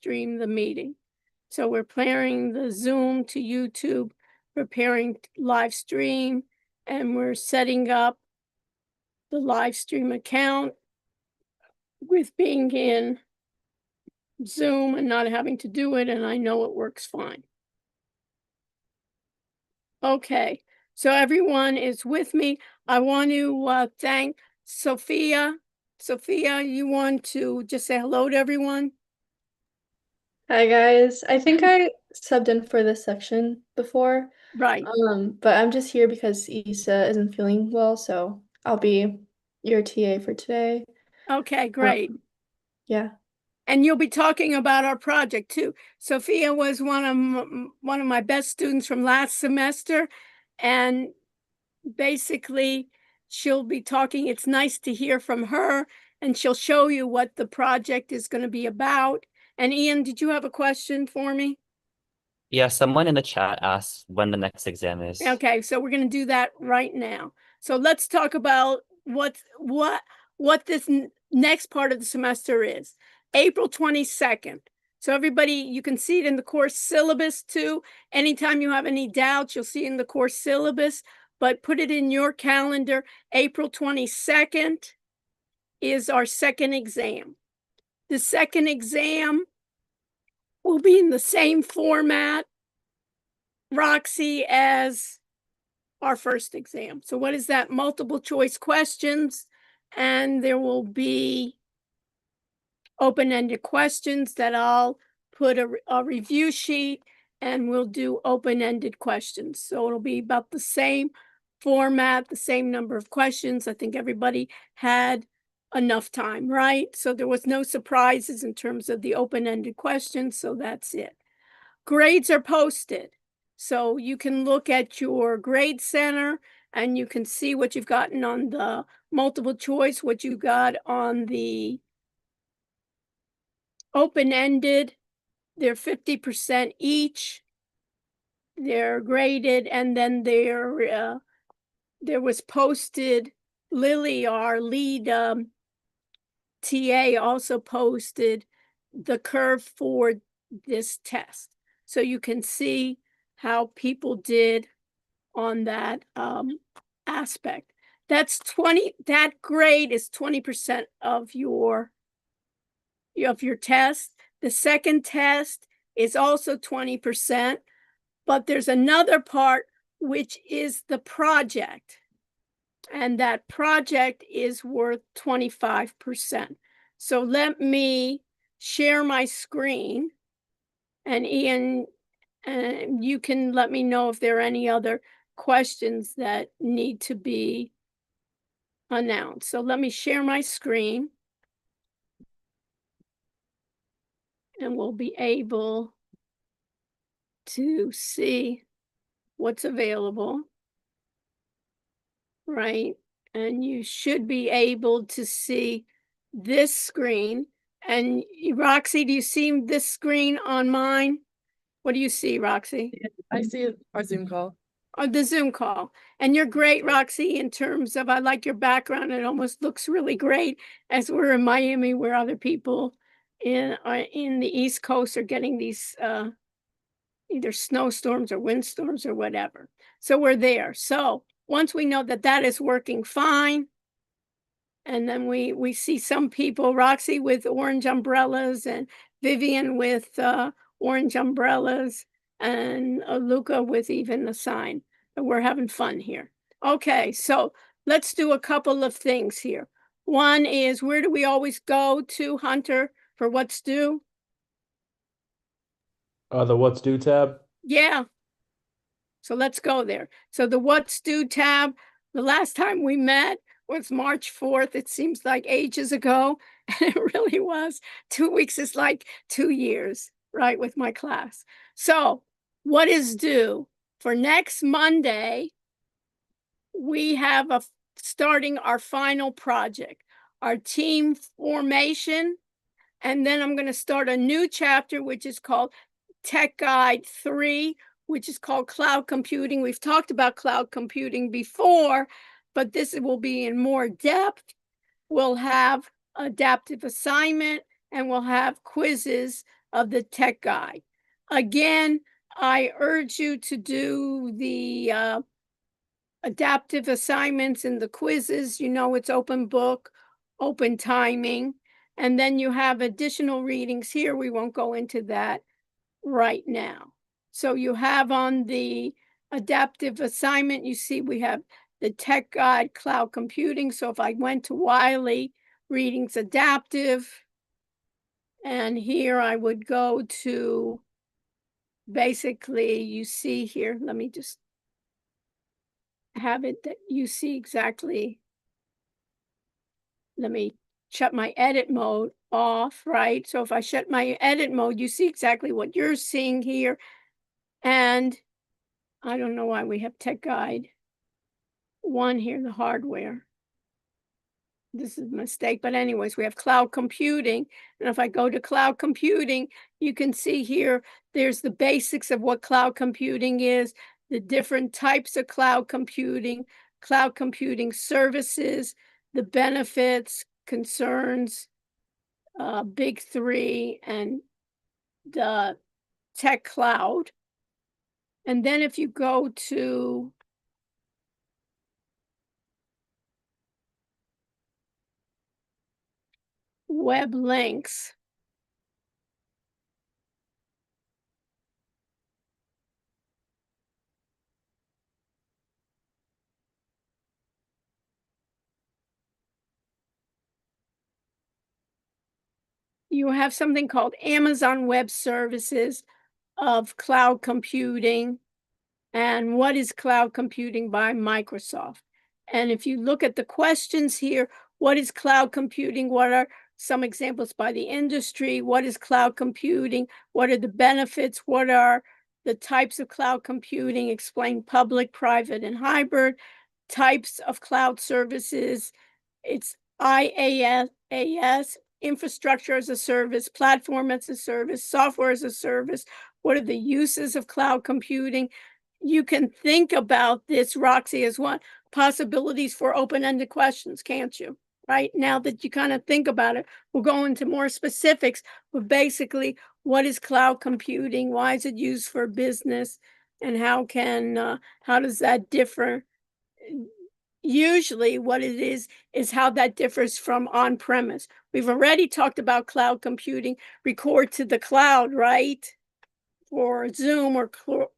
stream the meeting. So we're preparing the Zoom to YouTube, preparing live stream, and we're setting up the live stream account with being in Zoom and not having to do it, and I know it works fine. Okay, so everyone is with me. I want to thank Sophia. Sophia, you want to just say hello to everyone? Hi guys. I think I subbed in for this section before. Right. But I'm just here because Issa isn't feeling well, so I'll be your TA for today. Okay, great. Yeah. And you'll be talking about our project too. Sophia was one of my best students from last semester, and basically she'll be talking. It's nice to hear from her, and she'll show you what the project is going to be about. And Ian, did you have a question for me? Yeah, someone in the chat asked when the next exam is. Okay, so we're going to do that right now. So let's talk about what this next part of the semester is. April 22nd. So everybody, you can see it in the course syllabus too. Anytime you have any doubts, you'll see in the course syllabus, but put it in your calendar. April 22nd is our second exam. The second exam will be in the same format, Roxy, as our first exam. So what is that? Multiple choice questions, and there will be open-ended questions that I'll put a review sheet, and we'll do open-ended questions. So it'll be about the same format, the same number of questions. I think everybody had enough time, right? So there was no surprises in terms of the open-ended questions, so that's it. Grades are posted. So you can look at your grade center and you can see what you've gotten on the multiple choice, what you got on the open-ended. They're 50% each. They're graded, and then there was posted, Lily, our lead TA, also posted the curve for this test. So you can see how people did on that aspect. That grade is 20% of your test. The second test is also 20%, but there's another part which is the project, and that project is worth 25%. So let me share my screen, and Ian, you can let me know if there are any other questions that need to be announced. So let me share my screen, and we'll be able to see what's available, right? And you should be able to see this screen. And Roxy, do you see this screen on mine? What do you see, Roxy? I see our Zoom call. Oh, the Zoom call. And you're great, Roxy, in terms of, I like your background. It almost looks really great as we're in Miami, where other people in the East Coast are getting these either snowstorms or windstorms or whatever. So we're there. So once we know that that is working fine, and then we see some people, Roxy with orange umbrellas and Vivian with orange umbrellas, and Luca with even a sign. We're having fun here. Okay, so let's do a couple of things here. One is, where do we always go to, Hunter, for what's due? The what's due tab? Yeah. So let's go there. So the what's due tab, the last time we met was March 4th. It seems like ages ago. And it really was. 2 weeks is like 2 years, right, with my class. So what is due? For next Monday, we have starting our final project, our team formation. And then I'm going to start a new chapter, which is called Tech Guide 3, which is called cloud computing. We've talked about cloud computing before, but this will be in more depth. We'll have adaptive assignment, and we'll have quizzes of the tech guide. Again, I urge you to do the adaptive assignments and the quizzes. You know, it's open book, open timing, and then you have additional readings here. We won't go into that right now. So you have on the adaptive assignment, you see we have the tech guide, cloud computing. So if I went to Wiley, readings adaptive, and here I would go to, basically, you see here, let me just have it that you see exactly. Let me shut my edit mode off, right? So if I shut my edit mode, you see exactly what you're seeing here. And I don't know why we have tech guide 1 here, the hardware. This is a mistake, but anyways, we have cloud computing. And if I go to cloud computing, you can see here, there's the basics of what cloud computing is, the different types of cloud computing services, the benefits, concerns, big 3, and the tech cloud. And then if you go to web links, you have something called Amazon Web Services of cloud computing. And what is cloud computing by Microsoft? And if you look at the questions here, what is cloud computing? What are some examples by the industry? What is cloud computing? What are the benefits? What are the types of cloud computing? Explain public, private, and hybrid types of cloud services. It's IaaS, infrastructure as a service, platform as a service, software as a service. What are the uses of cloud computing? You can think about this, Roxy, as what possibilities for open-ended questions, can't you? Right now that you kind of think about it, we'll go into more specifics, but basically, what is cloud computing? Why is it used for business? And how does that differ? Usually what it is how that differs from on-premise. We've already talked about cloud computing, record to the cloud, right? Or Zoom or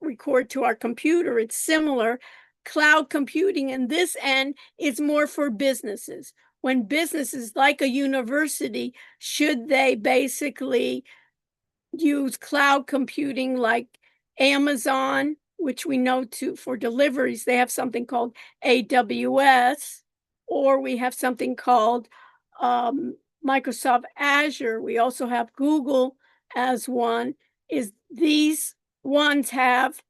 record to our computer. It's similar. Cloud computing in this end is more for businesses. When businesses like a university, should they basically use cloud computing like Amazon, which we know for deliveries, they have something called AWS, or we have something called Microsoft Azure. We also have Google as one. Is these ones have,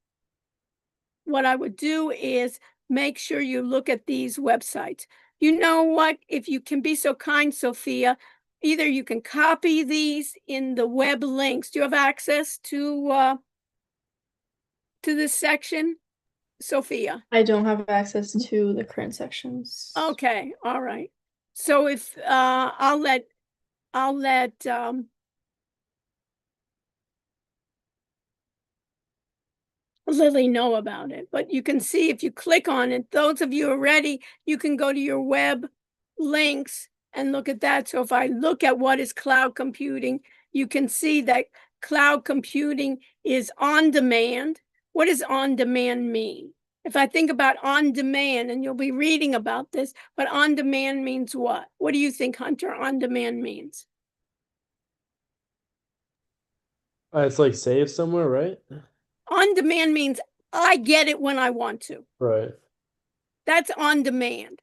what I would do is make sure you look at these websites. You know what, if you can be so kind, Sophia, either you can copy these in the web links. Do you have access to this section, Sophia? I don't have access to the current sections. Okay, all right. So if I'll let Lily know about it, but you can see if you click on it, those of you who are ready, you can go to your web links and look at that. So if I look at what is cloud computing, you can see that cloud computing is on demand. What does on demand mean? If I think about on demand, and you'll be reading about this, but on demand means what? What do you think, Hunter, on demand means? It's like saved somewhere, right? On demand means I get it when I want to. Right. That's on demand.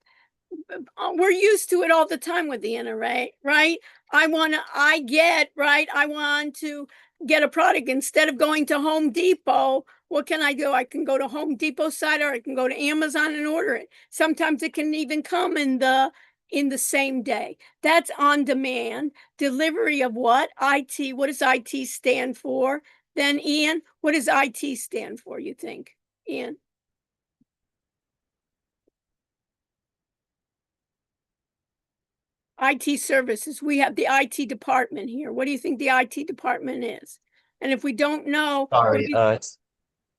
We're used to it all the time with the internet, right? I want to get a product instead of going to Home Depot. What can I do? I can go to Home Depot site, or I can go to Amazon and order it. Sometimes it can even come in the same day. That's on demand. Delivery of what? IT. What does IT stand for? Then Ian, what does IT stand for, you think? Ian? IT services. We have the IT department here. What do you think the IT department is? And if we don't know, what Sorry, do we-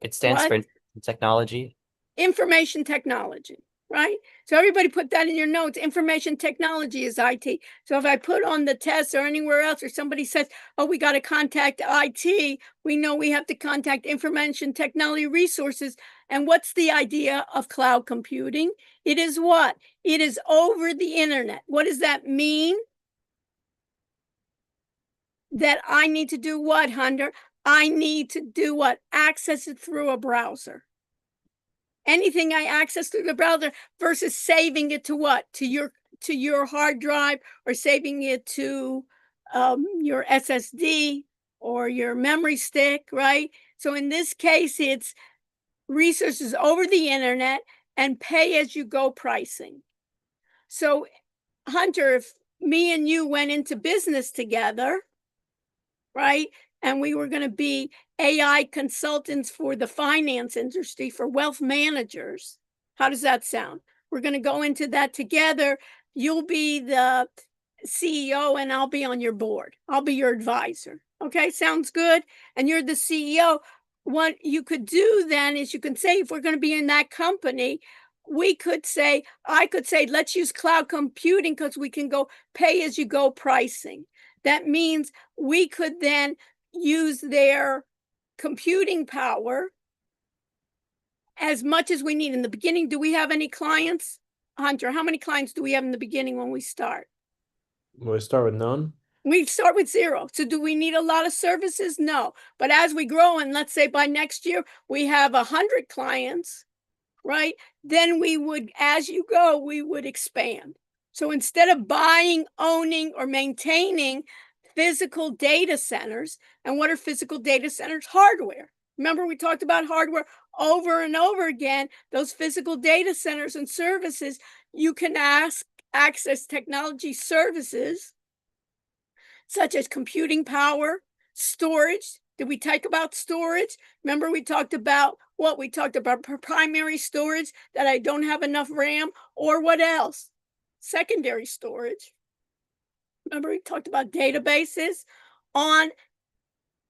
it stands what? for technology. Information technology, right? So everybody put that in your notes. Information technology is IT. So if I put on the test or anywhere else, or somebody says, oh, we got to contact IT, we know we have to contact information technology resources. And what's the idea of cloud computing? It is what? It is over the internet. What does that mean? That I need to do what, Hunter? I need to do what? Access it through a browser. Anything I access through the browser versus saving it to what? To your hard drive, or saving it to your SSD or your memory stick, right? So in this case, it's resources over the internet and pay as you go pricing. So Hunter, if me and you went into business together, right? And we were going to be AI consultants for the finance industry, for wealth managers. How does that sound? We're going to go into that together. You'll be the CEO and I'll be on your board. I'll be your advisor. Okay, sounds good. And you're the CEO. What you could do then is you can say, if we're going to be in that company, I could say, let's use cloud computing because we can go pay as you go pricing. That means we could then use their computing power as much as we need. In the beginning, do we have any clients? Hunter, how many clients do we have in the beginning when we start? We start with none. We start with 0. So do we need a lot of services? No. But as we grow, and let's say by next year, we have 100 clients, right? Then we would, as you go, we would expand. So instead of buying, owning, or maintaining physical data centers, and what are physical data centers? Hardware. Remember, we talked about hardware over and over again. Those physical data centers and services, you can access technology services such as computing power, storage. Did we talk about storage? Remember, we talked about what? We talked about primary storage, that I don't have enough RAM, or what else? Secondary storage. Remember, we talked about databases on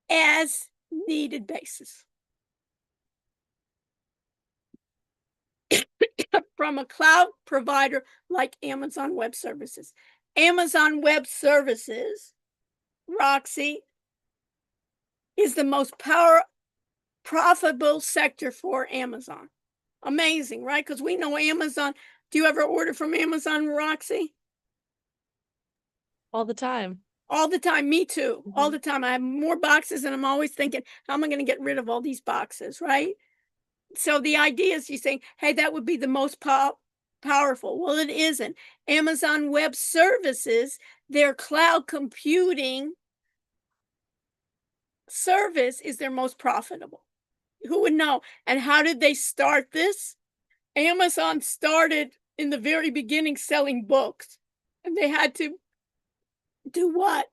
as needed basis. From a cloud provider like Amazon Web Services. Amazon Web Services, Roxy, is the most profitable sector for Amazon. Amazing, right? Because we know Amazon. Do you ever order from Amazon, Roxy? All the time. All the time. Me too. All the time. I have more boxes and I'm always thinking, how am I going to get rid of all these boxes, right? So the idea is you saying, hey, that would be the most powerful. Well, it isn't. Amazon Web Services, their cloud computing service is their most profitable. Who would know? And how did they start this? Amazon started in the very beginning selling books, and they had to do what?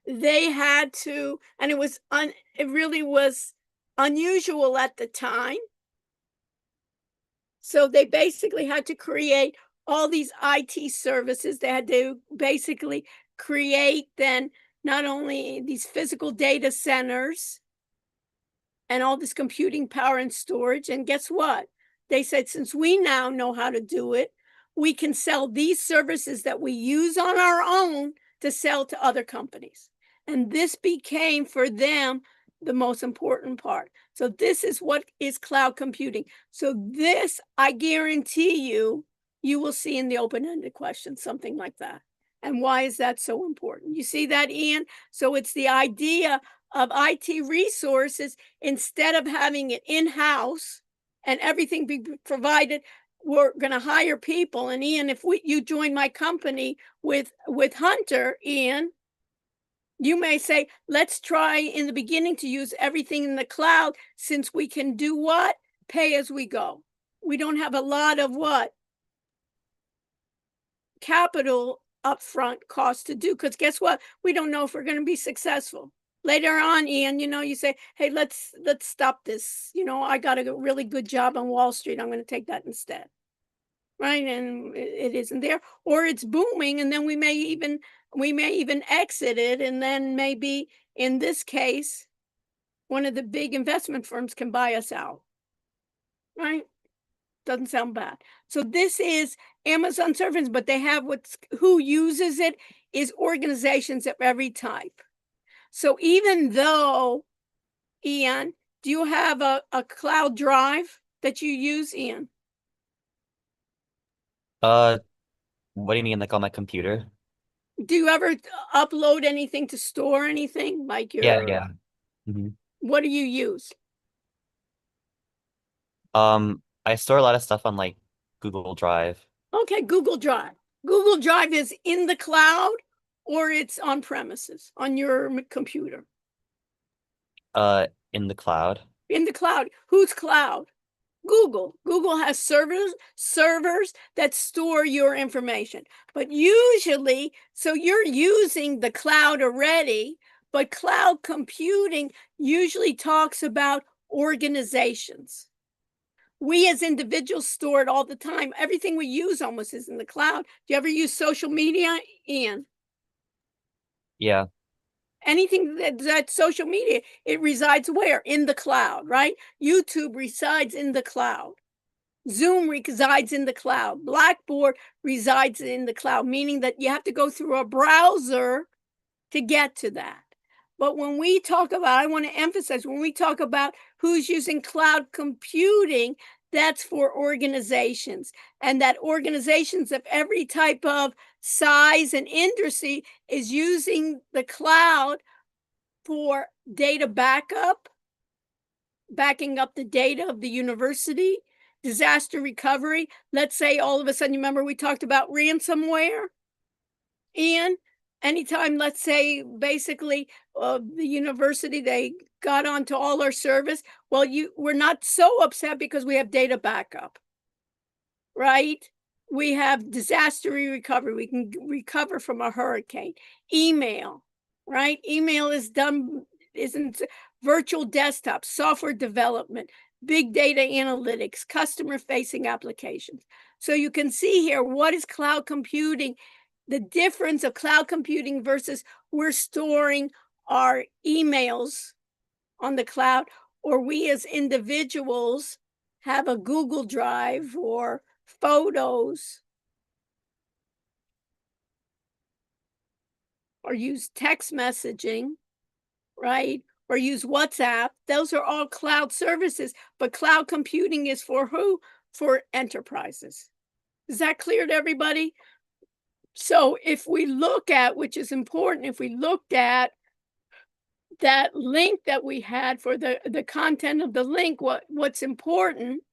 They had to, and it really was unusual at the time. So they basically had to create all these IT services. They had to basically create then not only these physical data centers and all this computing power and storage. And guess what? They said, since we now know how to do it, we can sell these services that we use on our own to sell to other companies. And this became for them the most important part. So this is what is cloud computing. So this, I guarantee you, you will see in the open-ended question, something like that. And why is that so important? You see that, Ian? So it's the idea of IT resources, instead of having it in-house and everything be provided, we're going to hire people. And Ian, if you join my company with Hunter, Ian, you may say, let's try in the beginning to use everything in the cloud, since we can do what? Pay as we go. We don't have a lot of what? Capital upfront cost to do, because guess what? We don't know if we're going to be successful. Later on, Ian, you say, hey, let's stop this. I got a really good job on Wall Street. I'm going to take that instead. right? And it isn't there, or it's booming, and then we may even exit it, and then maybe in this case, one of the big investment firms can buy us out, right? Doesn't sound bad. So this is Amazon service, but they have who uses it is organizations of every type. So even though, Ian, do you have a cloud drive that you use, Ian? What do you mean, like on my computer? Do you ever upload anything to store anything like Yeah, your, yeah. Mhm. what do you use? I store a lot of stuff on like Google Drive. Okay, Google Drive. Google Drive is in the cloud or it's on premises on your computer? In the cloud. In the cloud. Whose cloud? Google. Google has servers that store your information. But usually, so you're using the cloud already, but cloud computing usually talks about organizations. We as individuals store it all the time. Everything we use almost is in the cloud. Do you ever use social media, Ian? Yeah. Anything that's social media, it resides where? In the cloud, right? YouTube resides in the cloud. Zoom resides in the cloud. Blackboard resides in the cloud, meaning that you have to go through a browser to get to that. But when we talk about, I want to emphasize, when we talk about who's using cloud computing, that's for organizations, and that organizations of every type of size and industry is using the cloud for data backup, backing up the data of the university, disaster recovery. Let's say all of a sudden, you remember we talked about ransomware, Ian? Anytime, let's say, basically, the university, they got onto all our service. Well, we're not so upset because we have data backup, right? We have disaster recovery. We can recover from a hurricane. Email, right? Email isn't virtual desktop, software development, big data analytics, customer facing applications. So you can see here, what is cloud computing? The difference of cloud computing versus we're storing our emails on the cloud, or we as individuals have a Google Drive or photos, or use text messaging, right? Or use WhatsApp. Those are all cloud services, but cloud computing is for who? For enterprises. Is that clear to everybody? So if we look at, which is important, if we looked at that link that we had for the content of the link, what's important,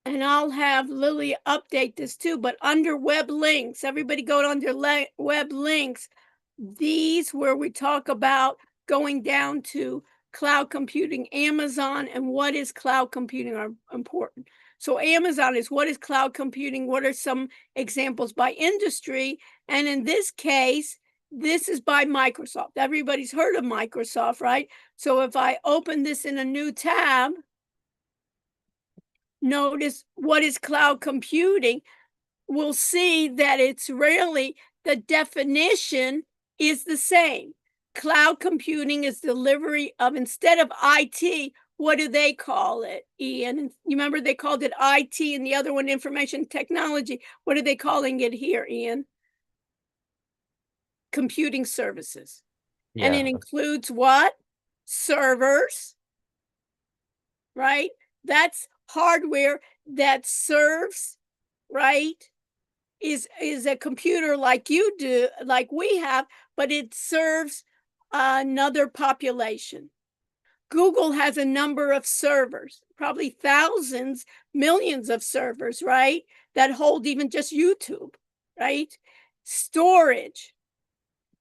and I'll have Lily update this too, but under web links, everybody go under web links, these where we talk about going down to cloud computing, Amazon, and what is cloud computing are important. So Amazon is what is cloud computing? What are some examples by industry? And in this case, this is by Microsoft. Everybody's heard of Microsoft, right? So if I open this in a new tab, notice what is cloud computing, we'll see that it's really, the definition is the same. Cloud computing is delivery of, instead of IT, what do they call it, Ian? You remember they called it IT and the other one information technology. What are they calling it here, Ian? Computing services. Yeah. And it includes what? Servers, right? That's hardware that serves, right? Is a computer like you do, like we have, but it serves another population. Google has a number of servers, probably thousands, millions of servers, right? That hold even just YouTube, right? Storage,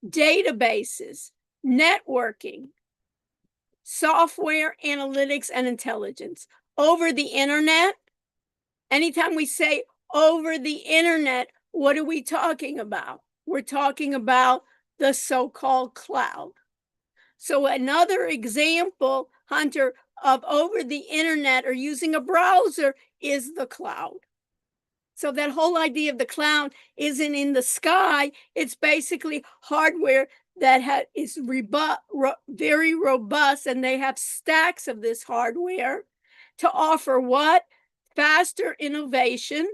databases, networking, software, analytics, and intelligence. Over the internet, anytime we say over the internet, what are we talking about? We're talking about the so-called cloud. So another example, Hunter, of over the internet or using a browser is the cloud. So that whole idea of the cloud isn't in the sky. It's basically hardware that is very robust, and they have stacks of this hardware to offer what? Faster innovation,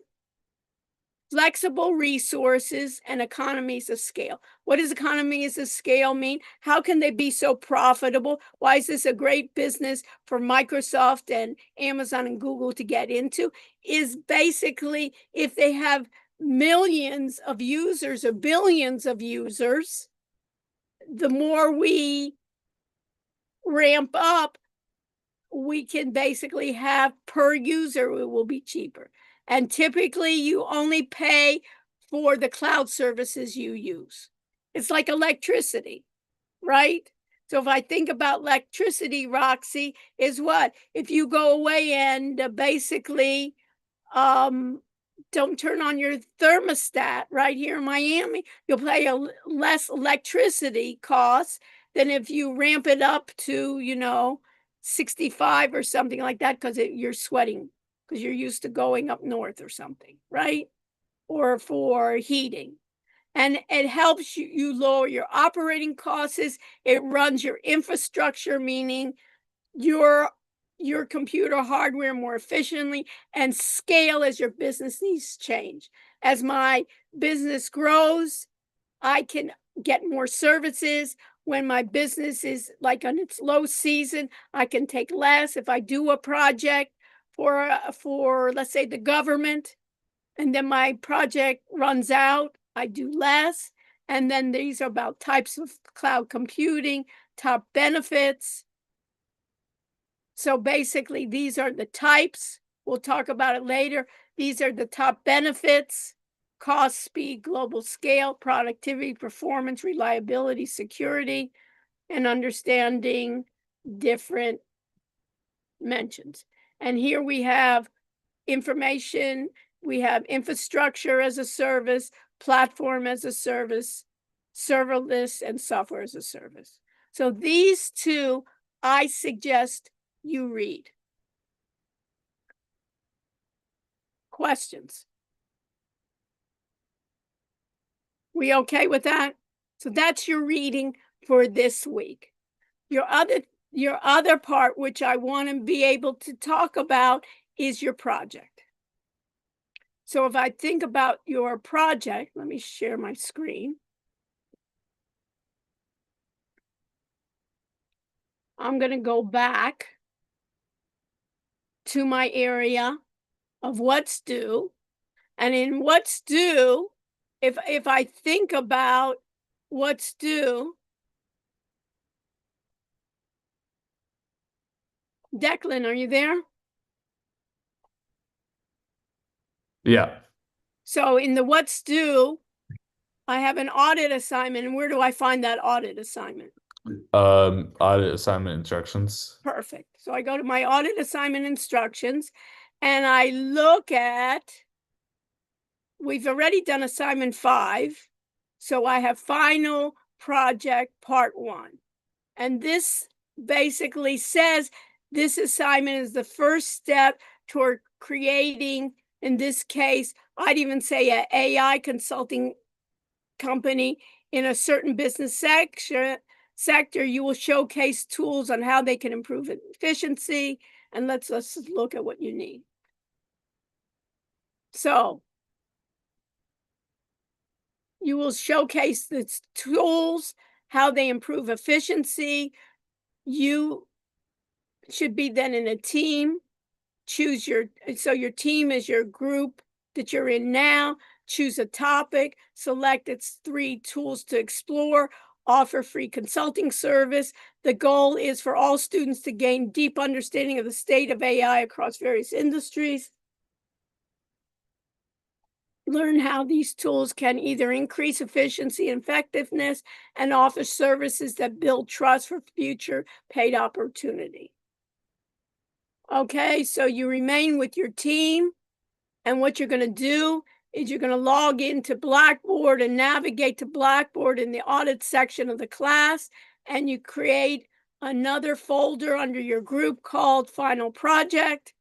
flexible resources, and economies of scale. What does economies of scale mean? How can they be so profitable? Why is this a great business for Microsoft and Amazon and Google to get into? Is basically if they have millions of users or billions of users, the more we ramp up, we can basically have per user, it will be cheaper. And typically you only pay for the cloud services you use. It's like electricity, right? So if I think about electricity, Roxy, is what? If you go away and basically don't turn on your thermostat right here in Miami, you'll pay a less electricity costs than if you ramp it up to, 65 or something like that, because you're sweating, because you're used to going up north or something, right? Or for heating. And it helps you lower your operating costs. It runs your infrastructure, meaning your computer hardware more efficiently, and scale as your business needs change. As my business grows, I can get more services. When my business is like on its low season, I can take less. If I do a project for let's say the government, and then my project runs out, I do less. And then these are about types of cloud computing, top benefits. So basically, these are the types. We'll talk about it later. These are the top benefits: cost, speed, global scale, productivity, performance, reliability, security, and understanding different mentions. And here we have information, we have infrastructure as a service, platform as a service, serverless, and software as a service. So these two, I suggest you read. Questions? We okay with that? So that's your reading for this week. Your other part, which I want to be able to talk about, is your project. So if I think about your project, let me share my screen. I'm going to go back to my area of what's due. And in what's due, if I think about what's due, Declan, are you there? Yeah. So in the what's due, I have an audit assignment. And where do I find that audit assignment? Audit assignment instructions. Perfect. So I go to my audit assignment instructions and I look at, we've already done assignment 5. So I have final project part 1. And this basically says this assignment is the first step toward creating, in this case, I'd even say an AI consulting company in a certain business sector. You will showcase tools on how they can improve efficiency. And let's look at what you need. So you will showcase the tools, how they improve efficiency. You should be then in a team. Choose your team is your group that you're in now. Choose a topic, select its 3 tools to explore, offer free consulting service. The goal is for all students to gain deep understanding of the state of AI across various industries. Learn how these tools can either increase efficiency and effectiveness and offer services that build trust for future paid opportunity. Okay, so you remain with your team, and what you're going to do is you're going to log into Blackboard and navigate to Blackboard in the audit section of the class. and you create another folder under your group called Final Project.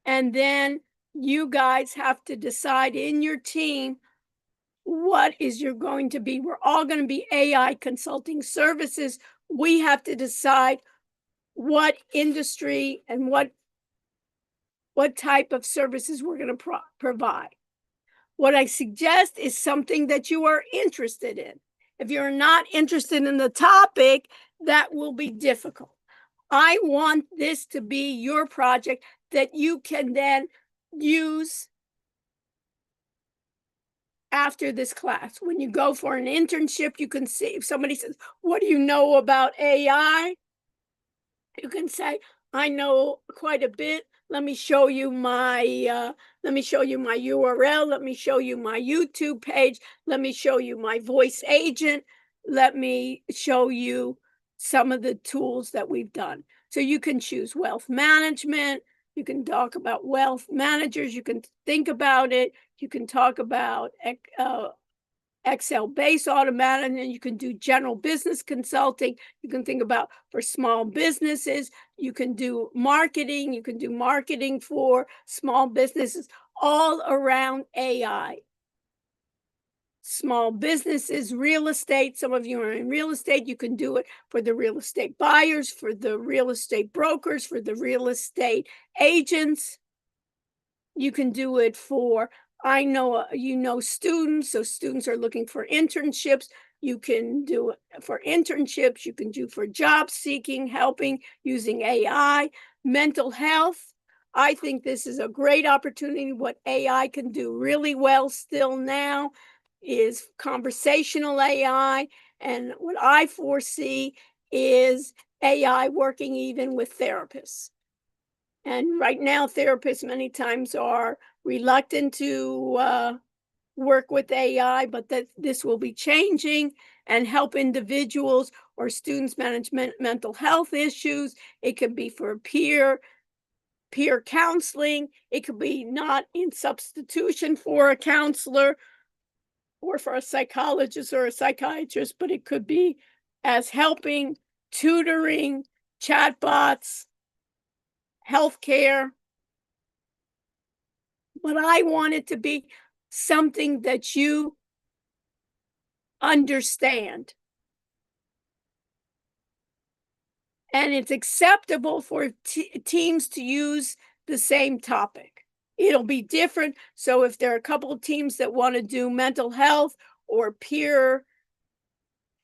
And then you guys have to decide in your team what is you're going to be. We're all going to be AI consulting services. We have to decide what industry and what type of services we're going to provide. What I suggest is something that you are interested in. If you're not interested in the topic, that will be difficult. I want this to be your project that you can then use after this class. When you go for an internship, you can see if somebody says, "What do you know about AI?" You can say, "I know quite a bit. Let me show you my URL. Let me show you my YouTube page. Let me show you my voice agent. Let me show you some of the tools that we've done." So you can choose wealth management. You can talk about wealth managers. You can think about it. You can talk about Excel-based automatic, and you can do general business consulting. You can think about for small businesses. You can do marketing. You can do marketing for small businesses all around AI. Small businesses, real estate. Some of you are in real estate. You can do it for the real estate buyers, for the real estate brokers, for the real estate agents. You can do it for, I know, students. So students are looking for internships. You can do it for internships. You can do for job seeking, helping using AI, mental health. I think this is a great opportunity. What AI can do really well still now is conversational AI. And what I foresee is AI working even with therapists. And right now, therapists many times are reluctant to work with AI, but that this will be changing and help individuals or students manage mental health issues. It could be for peer counseling. It could be not in substitution for a counselor or for a psychologist or a psychiatrist, but it could be as helping, tutoring, chatbots, healthcare. But I want it to be something that you understand. And it's acceptable for teams to use the same topic. It'll be different. So if there are a couple of teams that want to do mental health or peer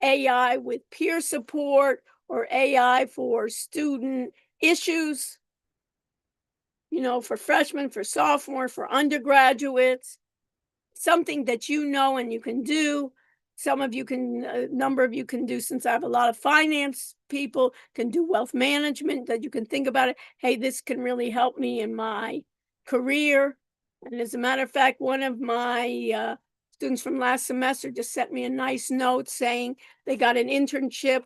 AI with peer support or AI for student issues, for freshmen, for sophomore, for undergraduates, something that you know and you can do. Some of you can, a number of you can do, since I have a lot of finance people, can do wealth management, that you can think about it. Hey, this can really help me in my career. And as a matter of fact, one of my students from last semester just sent me a nice note saying they got an internship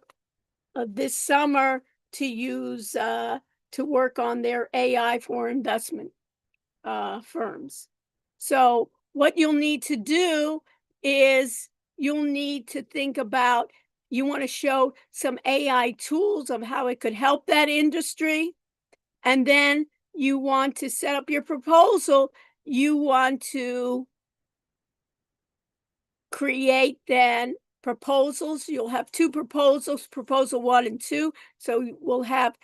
this summer to use to work on their AI for investment firms. So what you'll need to do is you'll need to think about, you want to show some AI tools of how it could help that industry. And then you want to set up your proposal. You want to create then proposals. You'll have two proposals, proposal 1 and 2. So we'll have,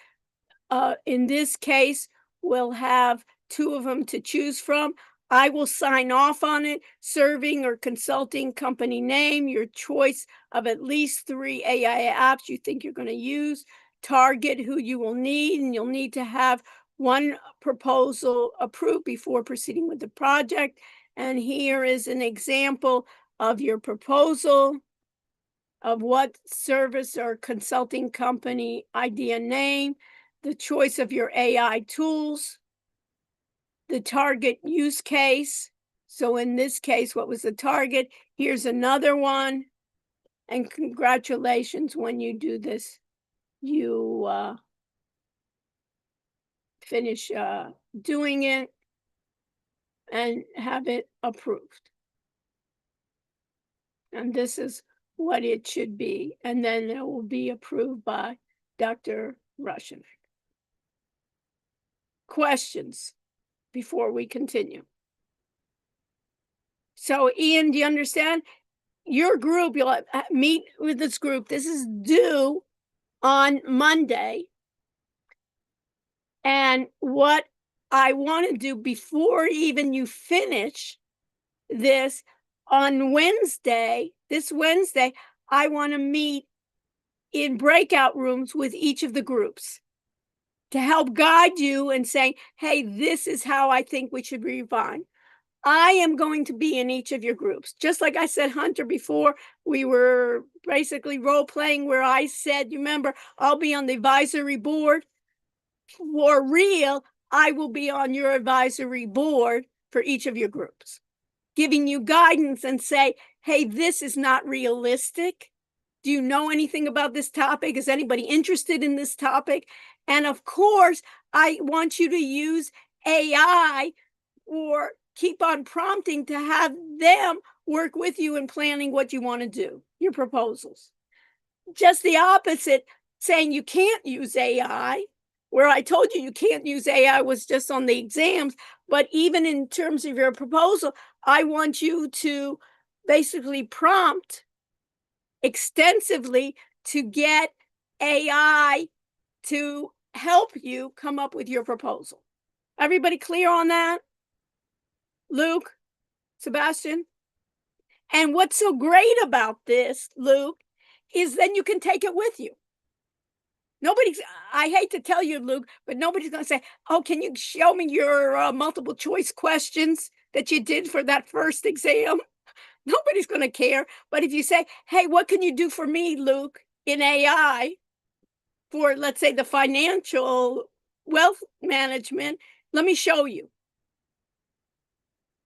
in this case, we'll have 2 of them to choose from. I will sign off on it, serving or consulting company name, your choice of at least 3 AI apps you think you're going to use, target who you will need, and you'll need to have 1 proposal approved before proceeding with the project. And here is an example of your proposal of what service or consulting company idea name, the choice of your AI tools, the target use case. So in this case, what was the target? Here's another one. And congratulations, when you do this, you finish doing it and have it approved. And this is what it should be, and then it will be approved by Dr. Rushing. Questions before we continue? So, Ian, do you understand? Your group, you'll meet with this group. This is due on Monday. And what I want to do before even you finish this, on Wednesday, this Wednesday, I want to meet in breakout rooms with each of the groups to help guide you and say, hey, this is how I think we should refine. I am going to be in each of your groups. Just like I said, Hunter, before, we were basically role playing where I said, you remember, I'll be on the advisory board. For real, I will be on your advisory board for each of your groups, giving you guidance and say, hey, this is not realistic. Do you know anything about this topic? Is anybody interested in this topic? And of course, I want you to use AI or keep on prompting to have them work with you in planning what you want to do, your proposals. Just the opposite, saying you can't use AI, where I told you can't use AI was just on the exams, but even in terms of your proposal, I want you to basically prompt extensively to get AI to help you come up with your proposal. Everybody clear on that? Luke, Sebastian? And what's so great about this, Luke, is then you can take it with you. Nobody's, I hate to tell you, Luke, but nobody's going to say, oh, can you show me your multiple choice questions that you did for that first exam? Nobody's going to care. But if you say, hey, what can you do for me, Luke, in AI for, let's say, the financial wealth management, let me show you.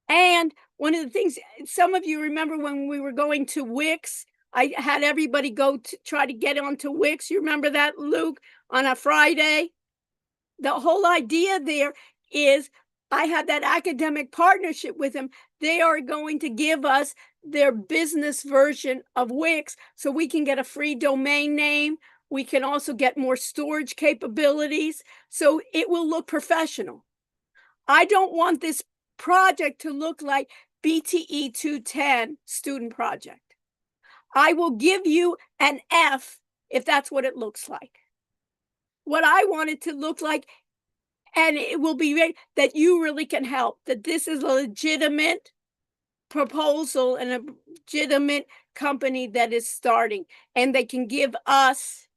And one of the things, some of you remember when we were going to Wix, I had everybody go to try to get onto Wix. You remember that, Luke, on a Friday? The whole idea there is I had that academic partnership with them. They are going to give us their business version of Wix so we can get a free domain name. We can also get more storage capabilities. So it will look professional. I don't want this project to look like BTE210 student project. I will give you an F if that's what it looks like. What I want it to look like, and it will be that you really can help, that this is a legitimate proposal and a legitimate company that is starting, and they can give us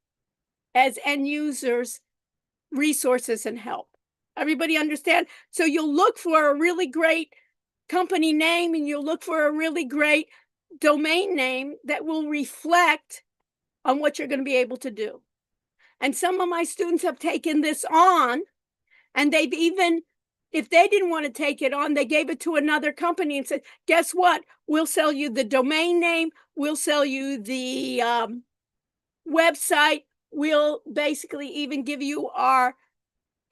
as end users resources and help. Everybody understand? So you'll look for a really great company name and you'll look for a really great domain name that will reflect on what you're going to be able to do. And some of my students have taken this on, and they've even, if they didn't want to take it on, they gave it to another company and said, guess what? We'll sell you the domain name. We'll sell you the website. We'll basically even give you our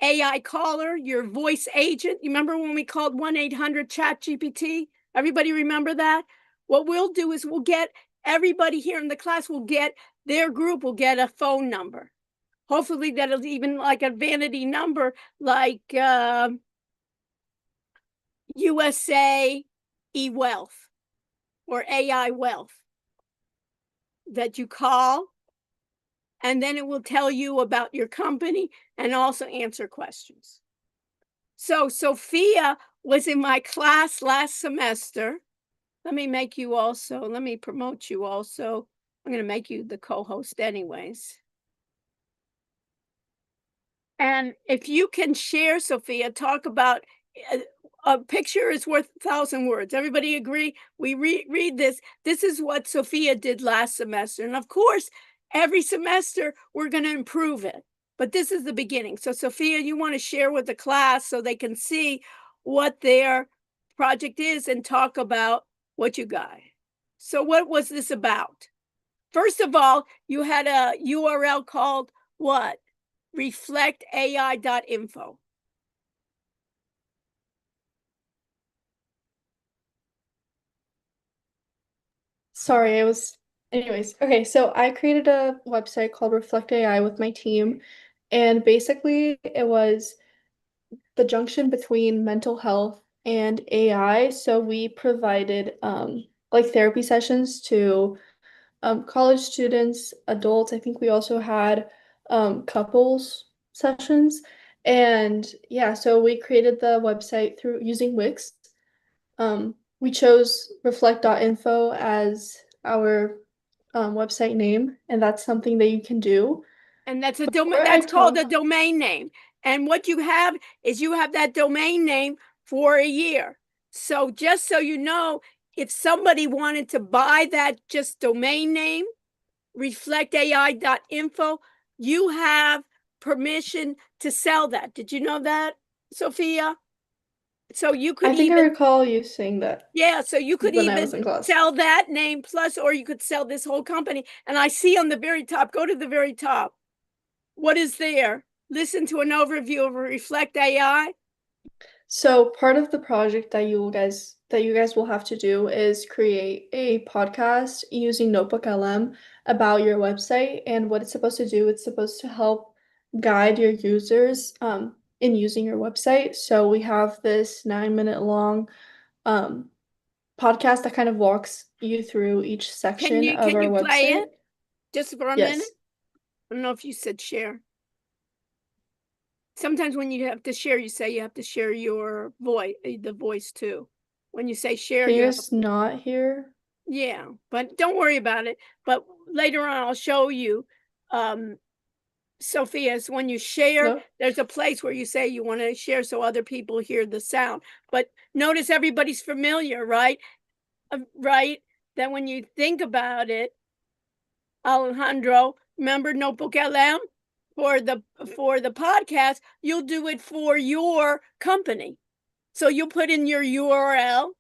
AI caller, your voice agent. You remember when we called 1-800-CHAT-GPT? Everybody remember that? What we'll do is we'll get everybody here in the class will get, their group will get a phone number. Hopefully that'll even like a vanity number like USA eWealth or AI Wealth that you call, and then it will tell you about your company and also answer questions. So Sophia was in my class last semester. Let me promote you also. I'm going to make you the co-host anyways. And if you can share, Sophia, talk about a picture is worth 1,000 words. Everybody agree? We read this. This is what Sophia did last semester. And of course, every semester we're going to improve it. But this is the beginning. So Sophia, you want to share with the class so they can see what their project is and talk about what you got. So what was this about? First of all, you had a URL called what? reflectai.info. Sorry, it was Anyways, okay, so I created a website called Reflect AI with my team, and basically it was the junction between mental health and AI. So we provided like therapy sessions to college students, adults. I think we also had couples sessions. And yeah, so we created the website through using Wix. We chose reflect.info as our website name, and that's something that you can do. And that's a Before domain, I that's called a talk, domain name. And what you have is you have that domain name for a year. So just so you know, if somebody wanted to buy that just domain name, reflectai.info, you have permission to sell that. Did you know that, Sophia? So you could I think I even, recall you saying that yeah, so you could when I even was in class. sell that name plus, or you could sell this whole company. And I see on the very top, go to the very top. What is there? Listen to an overview of Reflect AI. So part of the project that you guys will have to do is create a podcast using Notebook LM about your website, and what it's supposed to do, it's supposed to help guide your users in using your website. So we have this 9-minute long um podcast that kind of walks you through each section of Can our you play website. it just for a minute? Yes. I don't know if you said share. Sometimes when you have to share, you say you have to share your voice, the voice too. When you say share, Can you you have, guys not hear? yeah, but don't worry about it. But later on, I'll show you. Sophia, is when you share, No? there's a place where you say you want to share so other people hear the sound. But notice everybody's familiar, right? Right? That when you think about it, Alejandro, remember Notebook LM for the podcast, you'll do it for your company. So you'll put in your URL,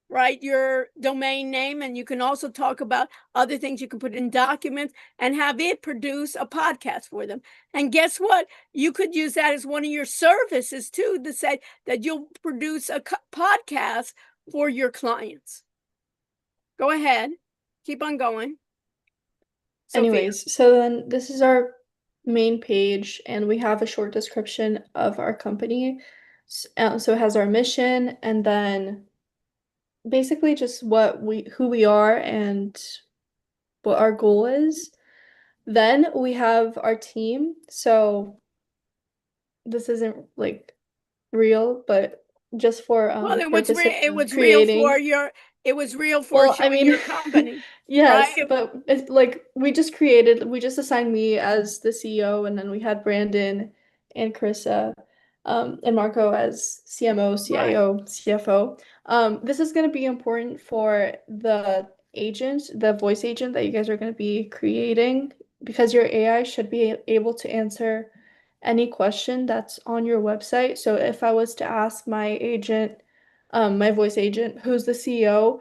right? Your domain name, and you can also talk about other things you can put in documents and have it produce a podcast for them. And guess what? You could use that as one of your services too, to say that you'll produce a podcast for your clients. Go ahead. Keep on going. Sophia. Anyways, so then this is our main page, and we have a short description of our company. So it has our mission, and then basically just who we are and what our goal is. Then we have our team. So this isn't like real, but just for Well, purpose of it was real for creating. your it was real for Well, I showing mean, your company, yes, right? but it's like we just assigned me as the CEO, and then we had Brandon and Carissa, and Marco as CMO, CIO, CFO. This is going to be important for the voice agent that you guys are going to be creating, because your AI should be able to answer any question that's on your website. So if I was to ask my agent, my voice agent, who's the CEO,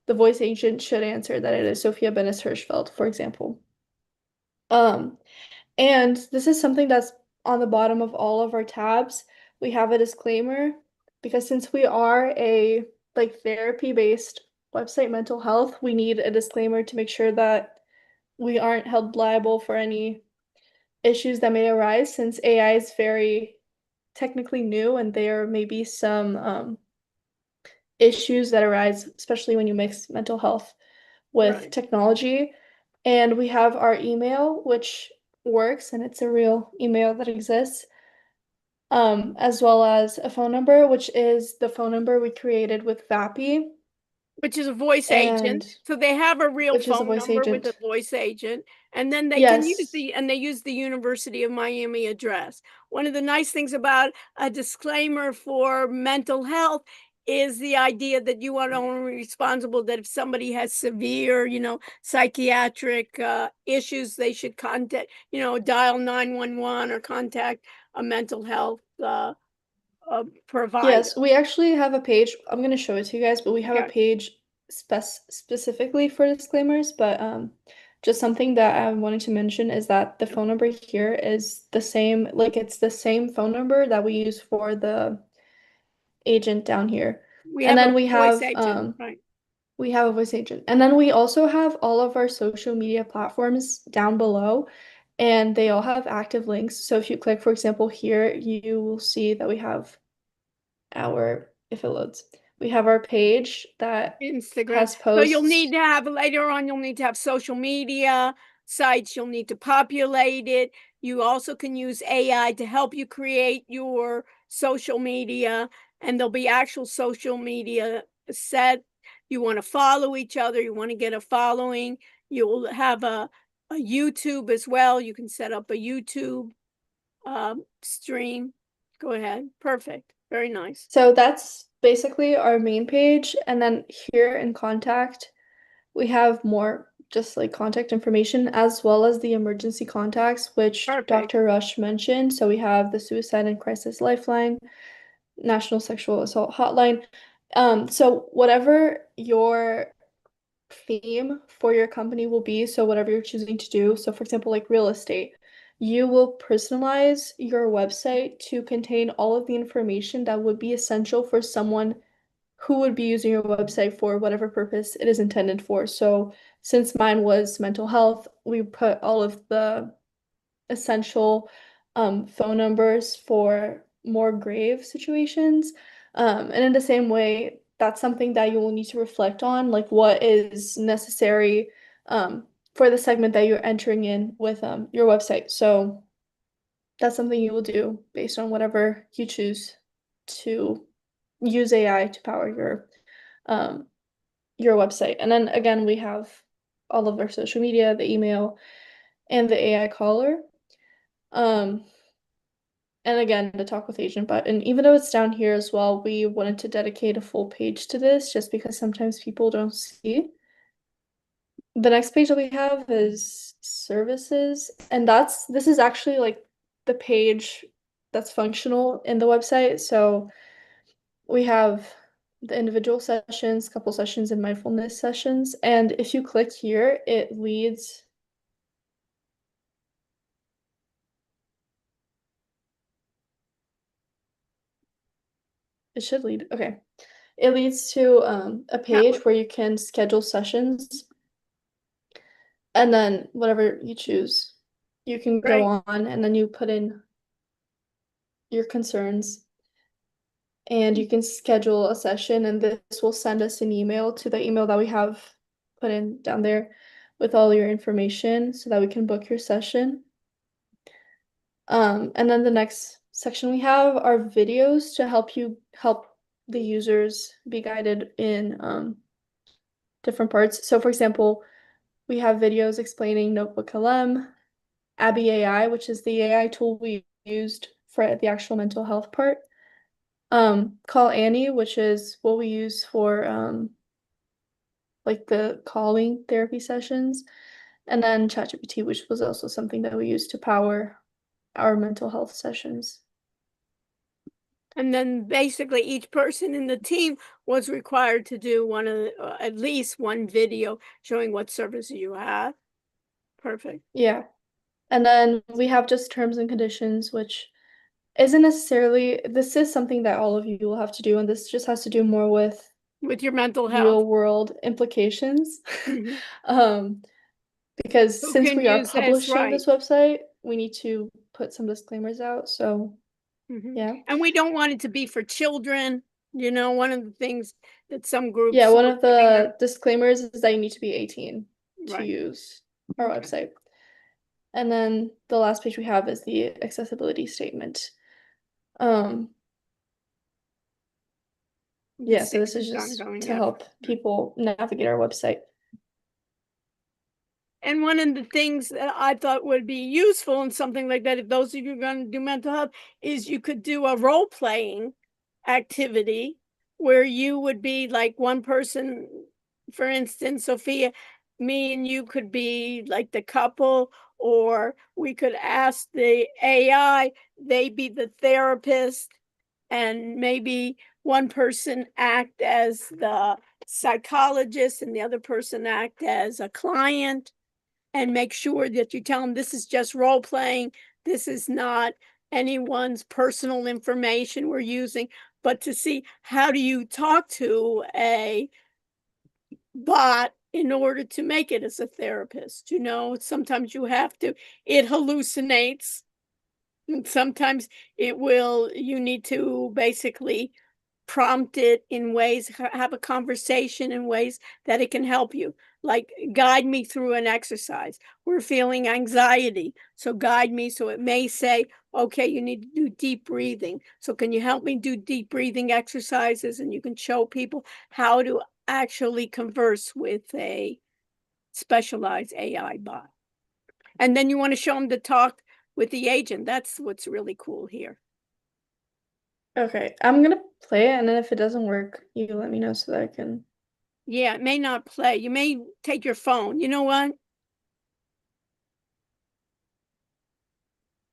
the voice agent should answer that it is Sophia Bennis Hirschfeld, for example. Um, and this is something that's on the bottom of all of our tabs. We have a disclaimer because since we are a like therapy-based website, mental health, we need a disclaimer to make sure that we aren't held liable for any issues that may arise, since AI is very technically new and there may be some issues that arise, especially when you mix mental health with Right. technology. And we have our email, which works, and it's a real email that exists, as well as a phone number, which is the phone number we created with VAPI, Which is a voice agent. and So they have a real which is a phone voice number with a agent. voice agent, and then they can use Yes. they use the University of Miami address. One of the nice things about a disclaimer for mental health is the idea that you are only responsible that if somebody has severe, psychiatric issues, they should contact, dial 911 or contact a mental health provider. Yes, we actually have a page. I'm gonna show it to you guys, but we have a Okay. page specifically for disclaimers. But just something that I wanted to mention is that the phone number here is the same, like it's the same phone number that we use for the agent down here. We And have a then we voice have agent, right? We have a voice agent. And then we also have all of our social media platforms down below, and they all have active links. So if you click, for example, here, you will see that we have if it loads, we have our page that Instagram. has So you'll posts. need to have later on, you'll need to have social media sites. You'll need to populate it. You also can use AI to help you create your social media, and there'll be actual social media set. You want to follow each other. You want to get a following. You'll have a YouTube as well. You can set up a YouTube stream. Go ahead. Perfect. Very nice. So that's basically our main page. And then here in contact, we have more just like contact information as well as the emergency contacts, which Perfect. Dr. Rush mentioned. So we have the Suicide and Crisis Lifeline, National Sexual Assault Hotline. So whatever your theme for your company will be, so whatever you're choosing to do, so for example, like real estate, you will personalize your website to contain all of the information that would be essential for someone who would be using your website for whatever purpose it is intended for. So since mine was mental health, we put all of the essential phone numbers for more grave situations. And in the same way, that's something that you will need to reflect on, like what is necessary for the segment that you're entering in with your website. So that's something you will do based on whatever you choose to use AI to power your website. And then again, we have all of our social media, the email, and the AI caller. And again, the talk with agent button, even though it's down here as well, we wanted to dedicate a full page to this just because sometimes people don't see. The next page that we have is services, and this is actually like the page that's functional in the website. So we have the individual sessions, couple sessions, and mindfulness sessions. And if you click here, it leads. It should lead. Okay. It leads to a page where you can schedule sessions. And then whatever you choose, you can go on and then you put in your concerns. And you can schedule a session, and this will send us an email to the email that we have put in down there with all your information so that we can book your session. And then the next section we have are videos to help the users be guided in different parts. So for example, we have videos explaining Notebook LM, Abby AI, which is the AI tool we used for the actual mental health part. Call Annie, which is what we use for like the calling therapy sessions, and then ChatGPT, which was also something that we used to power our mental health sessions. And then basically each person in the team was required to do at least one video showing what services you have. Perfect. Yeah. And then we have just terms and conditions, which isn't necessarily, this is something that all of you will have to do, and this just has to do more with your mental health, real world implications. Mhm. Because Who since can we are use this, publishing right. this website, we need to put some disclaimers out. So Mhm. yeah. And we don't want it to be for children. You know, one of the things that some groups. Yeah, one of the disclaimers is that you need to be 18 to Right. use our website. And then the last page we have is the accessibility statement. Yeah, so this is just to help people navigate our website. And one of the things that I thought would be useful in something like that, if those of you are going to do mental health, is you could do a role playing activity where you would be like one person. For instance, Sophia, me and you could be like the couple, or we could ask the AI, they be the therapist, and maybe one person act as the psychologist and the other person act as a client, and make sure that you tell them this is just role playing. This is not anyone's personal information we're using, but to see how do you talk to a bot in order to make it as a therapist. You know, sometimes you have to, it hallucinates. And sometimes you need to basically prompt it in ways, have a conversation in ways that it can help you. Like, guide me through an exercise. We're feeling anxiety, so guide me. So it may say, okay, you need to do deep breathing. So can you help me do deep breathing exercises? And you can show people how to actually converse with a specialized AI bot. And then you want to show them to talk with the agent. That's what's really cool here. Okay, I'm gonna play it, and then if it doesn't work, you let me know so that I can. Yeah, it may not play. You may take your phone. You know what?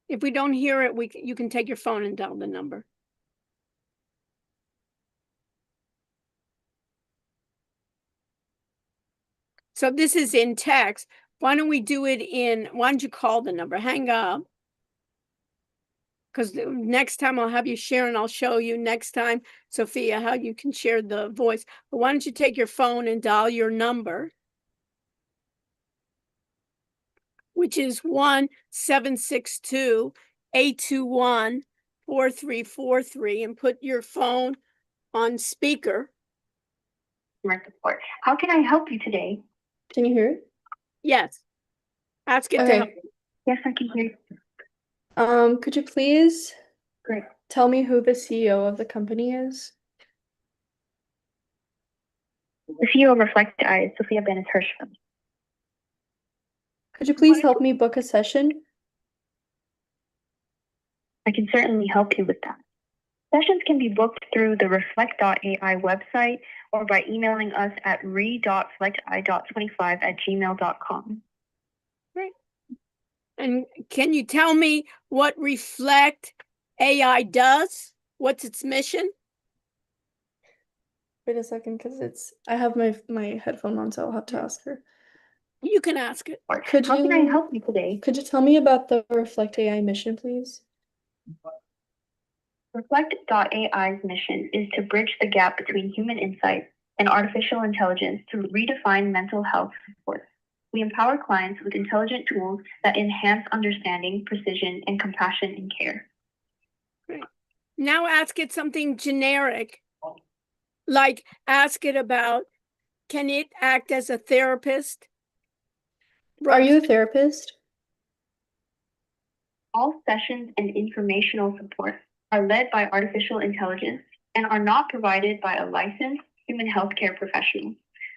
If we don't hear it, you can take your phone and dial the number. So this is in text. Why don't you call the number? Hang up. Because next time I'll have you share, and I'll show you next time, Sophia, how you can share the voice. But why don't you take your phone and dial your number, which is 1-762-821-4343, and put your phone on speaker. Support. How can I help you today? Can you hear it? Yes. Ask it to Okay. help you. Yes, I can hear you. Could you please Great. tell me who the CEO of the company is? The CEO of Reflect AI is Sophia Bennett Hirschfeld. Could you please help me book a session? I can certainly help you with that. Sessions can be booked through the reflect.ai website or by emailing us at re.reflectai.25@gmail.com. Right. And can you tell me what Reflect AI does? What's its mission? Wait a second, because I have my headphone on, so I'll have to ask her. You can ask it. How can I help you today? Could you tell me about the Reflect AI mission, please? Reflect.ai's mission is to bridge the gap between human insight and artificial intelligence to redefine mental health support. We empower clients with intelligent tools that enhance understanding, precision, and compassion in care. Right. Now ask it something generic, like ask it about, can it act as a therapist? Are you a therapist? All sessions and informational support are led by artificial intelligence and are not provided by a licensed human healthcare professional.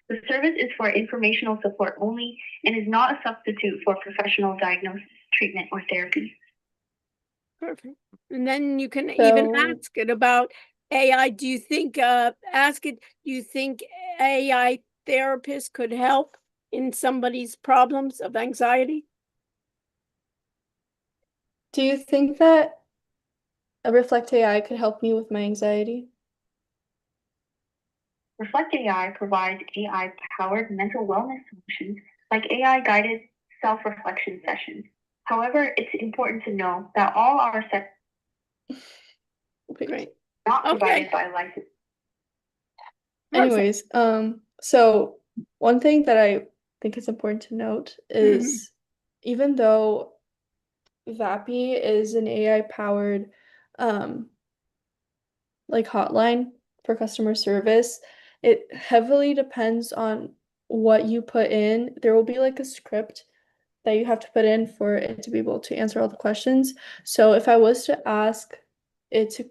The service is for informational support only and is not a substitute for professional diagnosis, treatment, or therapy. Perfect. And then you can even ask it about AI. Do you think AI therapists could help in somebody's problems of anxiety? Do you think that a Reflect AI could help me with my anxiety? Reflect AI provides AI-powered mental wellness solutions like AI-guided self-reflection sessions. However, it's important to know that all our sessions Great. not provided by license. Anyways, so one thing that I think is important to note is even though Vappy is an AI-powered like hotline for customer service, it heavily depends on what you put in. There will be like a script that you have to put in for it to be able to answer all the questions. So if I was to ask it to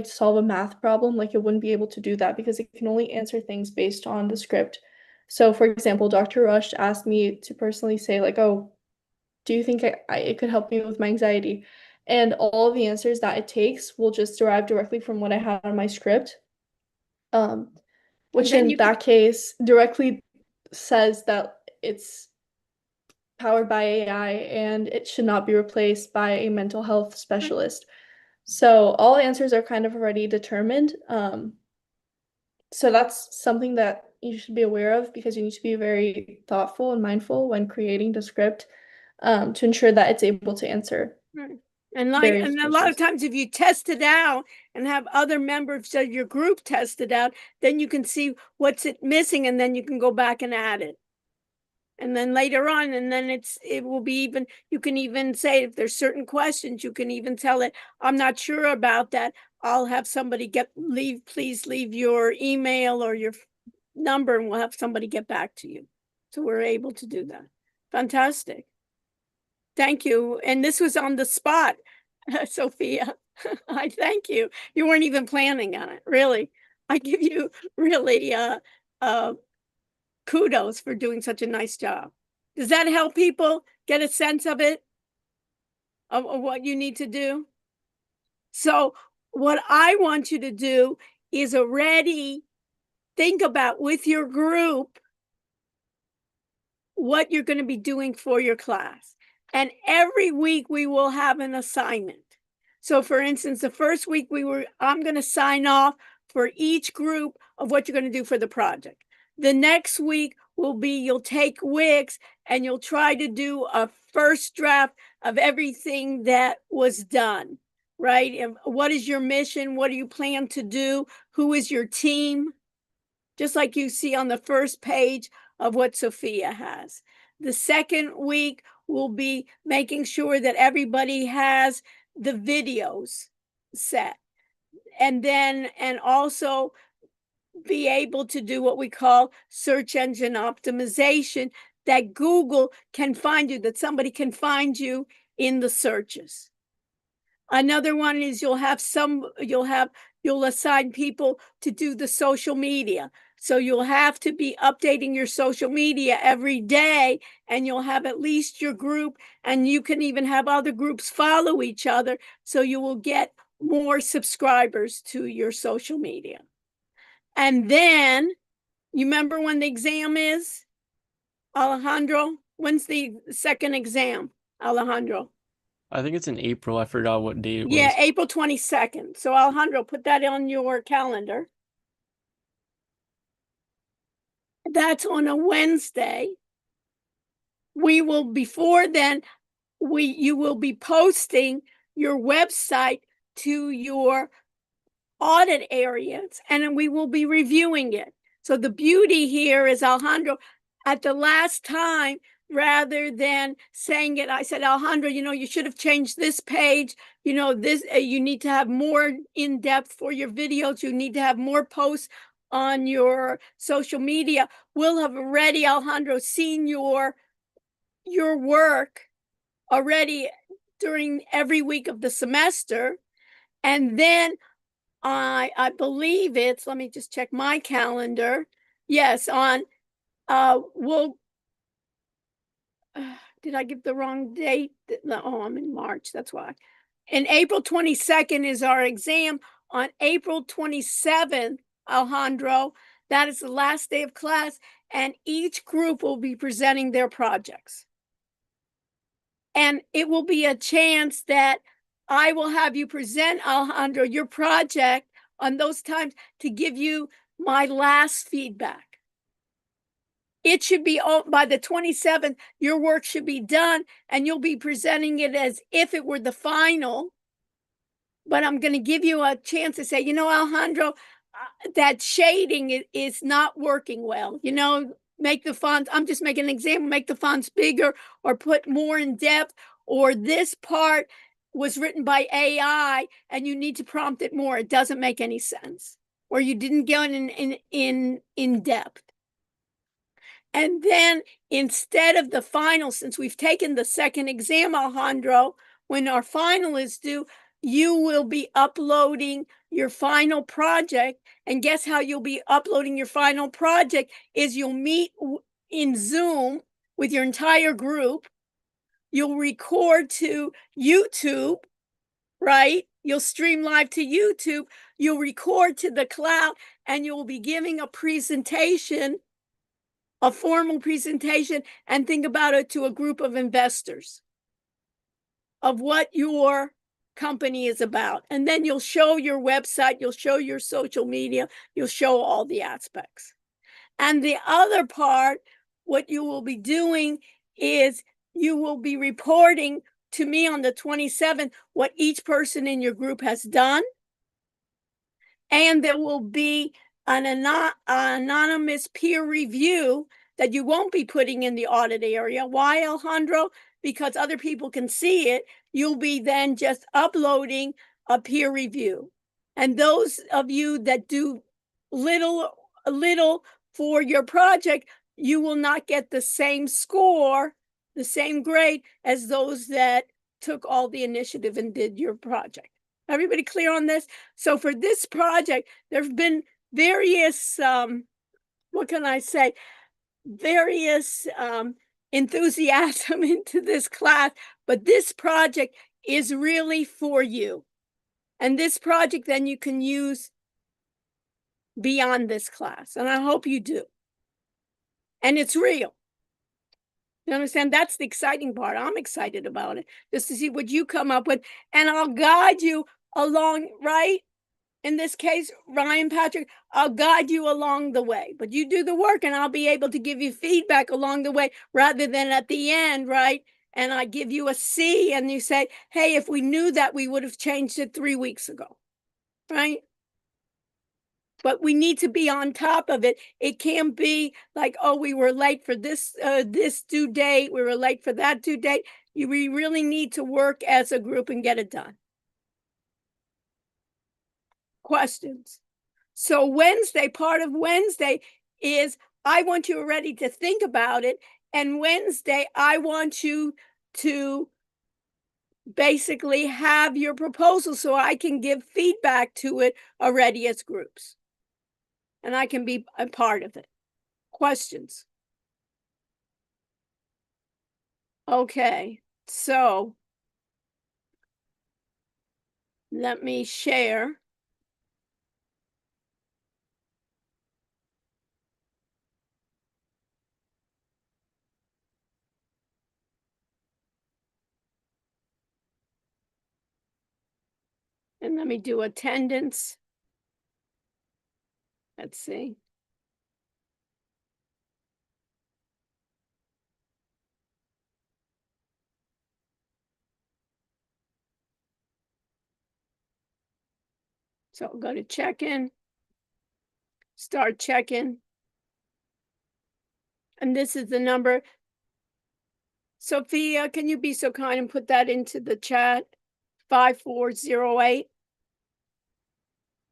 solve a math problem, like it wouldn't be able to do that because it can only answer things based on the script. So for example, Dr. Rush asked me to personally say like, oh, do you think it could help me with my anxiety? And all of the answers that it takes will just derive directly from what I had on my script. Which in that case directly says that it's powered by AI and it should not be replaced by a mental health specialist. So all answers are kind of already determined. So that's something that you should be aware of because you need to be very thoughtful and mindful when creating the script to ensure that it's able to answer. And a lot of times if you test it out and have other members of your group test it out, then you can see what's it missing, and then you can go back and add it. And then later on, and then it will be even, you can even say if there's certain questions, you can even tell it, I'm not sure about that. I'll have somebody please leave your email or your number, and we'll have somebody get back to you. So we're able to do that. Fantastic. Thank you. And this was on the spot, Sophia. I thank you. You weren't even planning on it, really. I give you really kudos for doing such a nice job. Does that help people get a sense of it, of what you need to do? So what I want you to do is already think about with your group what you're going to be doing for your class. And every week we will have an assignment. So for instance, the first week I'm going to sign off for each group of what you're going to do for the project. The next week will be, you'll take Wix and you'll try to do a first draft of everything that was done, right? And what is your mission? What do you plan to do? Who is your team? Just like you see on the first page of what Sophia has. The second week will be making sure that everybody has the videos set. And also be able to do what we call search engine optimization, that Google can find you, that somebody can find you in the searches. Another one is you'll assign people to do the social media. So you'll have to be updating your social media every day, and you'll have at least your group, and you can even have other groups follow each other, so you will get more subscribers to your social media. And then, you remember when the exam is, Alejandro? When's the second exam, Alejandro? I think it's in April. I forgot what date it Yeah, was. April 22nd. So Alejandro, put that on your calendar. That's on a Wednesday. Before then, you will be posting your website to your audit areas, and we will be reviewing it. So the beauty here is, Alejandro, at the last time, rather than saying it, I said, Alejandro, you should have changed this page. This, you need to have more in-depth for your videos. You need to have more posts on your social media. We'll have already, Alejandro, seen your work already during every week of the semester. And then I believe it's, let me just check my calendar. Yes, did I give the wrong date? No, I'm in March, that's why. And April 22nd is our exam. On April 27th, Alejandro, that is the last day of class, and each group will be presenting their projects. And it will be a chance that I will have you present, Alejandro, your project on those times to give you my last feedback. It should be, by the 27th, your work should be done, and you'll be presenting it as if it were the final. But I'm going to give you a chance to say, Alejandro, that shading is not working well. Make the fonts, I'm just making an example, make the fonts bigger or put more in depth, or this part was written by AI and you need to prompt it more. It doesn't make any sense. Or you didn't go in depth. And then instead of the final, since we've taken the second exam, Alejandro, when our final is due, you will be uploading your final project. And guess how you'll be uploading your final project is you'll meet in Zoom with your entire group. You'll record to YouTube, right? You'll stream live to YouTube. You'll record to the cloud, and you'll be giving a presentation, a formal presentation, and think about it to a group of investors of what your company is about. And then you'll show your website, you'll show your social media, you'll show all the aspects. And the other part, what you will be doing is you will be reporting to me on the 27th what each person in your group has done. And there will be an anonymous peer review that you won't be putting in the audit area. Why, Alejandro? Because other people can see it. You'll be then just uploading a peer review. And those of you that do little for your project, you will not get the same score, the same grade as those that took all the initiative and did your project. Everybody clear on this? So for this project, there have been various, what can I say? Various enthusiasm into this class, but this project is really for you. And this project then you can use beyond this class. And I hope you do. And it's real. You understand? That's the exciting part. I'm excited about it, just to see what you come up with. And I'll guide you along, right? In this case, Ryan, Patrick, I'll guide you along the way. But you do the work and I'll be able to give you feedback along the way rather than at the end, right? And I give you a C and you say, hey, if we knew that, we would have changed it 3 weeks ago, right? But we need to be on top of it. It can't be like, oh, we were late for this due date. We were late for that due date. We really need to work as a group and get it done. Questions? So Wednesday, part of Wednesday is I want you already to think about it. And Wednesday, I want you to basically have your proposal so I can give feedback to it already as groups. And I can be a part of it. Questions? Okay, so let me share. And let me do attendance. Let's see. So I'll go to check-in, start check-in. And this is the number. Sophia, can you be so kind and put that into the chat? 5408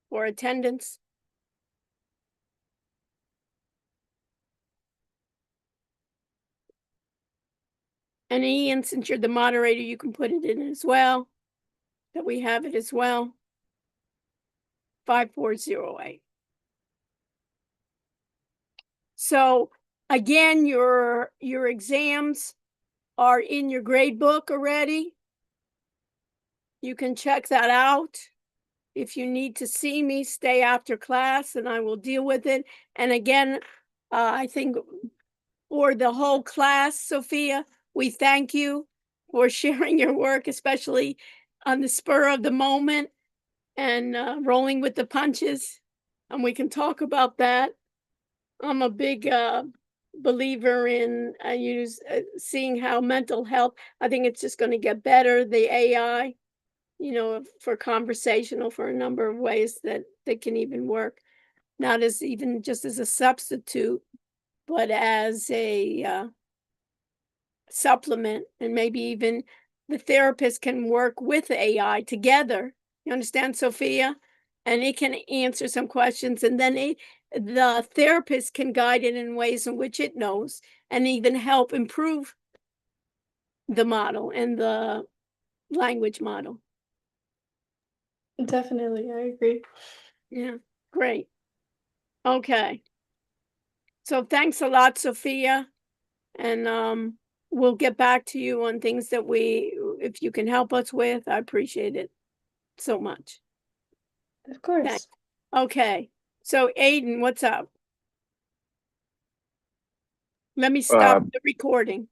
for attendance. And Ian, since you're the moderator, you can put it in as well, that we have it as well. 5408. So again, your exams are in your grade book already. You can check that out. If you need to see me, stay after class and I will deal with it. And again, I think for the whole class, Sophia, we thank you for sharing your work, especially on the spur of the moment and rolling with the punches. And we can talk about that. I'm a big believer in seeing how mental health, I think it's just going to get better. The AI, for conversational, for a number of ways that they can even work, not as even just as a substitute, but as a supplement. And maybe even the therapist can work with AI together. You understand, Sophia? And it can answer some questions, and then the therapist can guide it in ways in which it knows and even help improve the model and the language model. Definitely, I agree. Yeah, great. Okay. So thanks a lot, Sophia. And we'll get back to you on things that if you can help us with, I appreciate it so much. Of course. Thanks. Okay. So Aiden, what's up? Let me stop the recording.